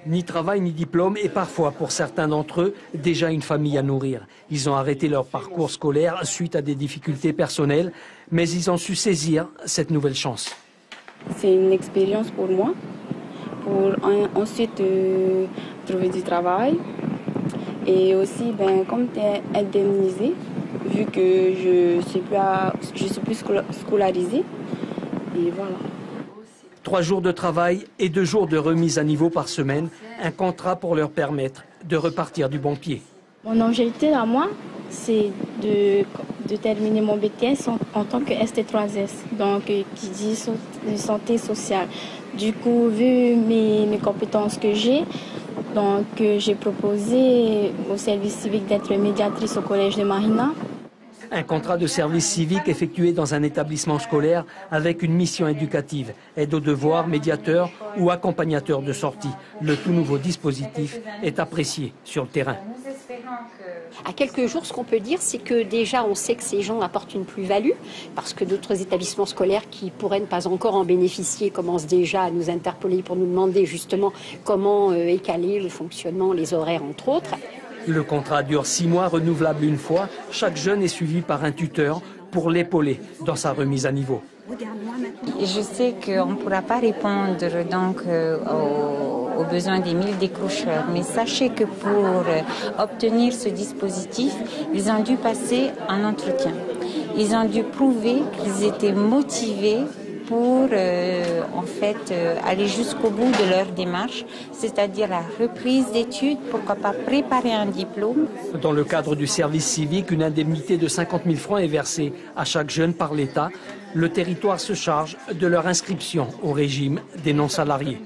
Ni travail ni diplôme et parfois, pour certains d'entre eux, déjà une famille à nourrir. Ils ont arrêté leur parcours scolaire suite à des difficultés personnelles, mais ils ont su saisir cette nouvelle chance. C'est une expérience pour moi, pour ensuite trouver du travail. Et aussi, comme tu es indemnisé, vu que je suis plus scolarisée, et voilà. 3 jours de travail et 2 jours de remise à niveau par semaine, un contrat pour leur permettre de repartir du bon pied. Mon objectif à moi, c'est de terminer mon BTS en tant que ST3S, donc qui dit santé sociale. Du coup, vu mes compétences que j'ai, donc j'ai proposé au service civique d'être médiatrice au collège de Marina. Un contrat de service civique effectué dans un établissement scolaire avec une mission éducative, aide aux devoirs, médiateur ou accompagnateur de sortie. Le tout nouveau dispositif est apprécié sur le terrain. À quelques jours, ce qu'on peut dire, c'est que déjà, on sait que ces gens apportent une plus-value, parce que d'autres établissements scolaires qui pourraient ne pas encore en bénéficier commencent déjà à nous interpeller pour nous demander justement comment écaler le fonctionnement, les horaires, entre autres. Le contrat dure 6 mois, renouvelable une fois. Chaque jeune est suivi par un tuteur pour l'épauler dans sa remise à niveau. Je sais qu'on ne pourra pas répondre donc aux besoins des 1000 décrocheurs, mais sachez que pour obtenir ce dispositif, ils ont dû passer un entretien. Ils ont dû prouver qu'ils étaient motivés pour aller jusqu'au bout de leur démarche, c'est-à-dire la reprise d'études, pourquoi pas préparer un diplôme. Dans le cadre du service civique, une indemnité de 50 000 francs est versée à chaque jeune par l'État. Le territoire se charge de leur inscription au régime des non-salariés.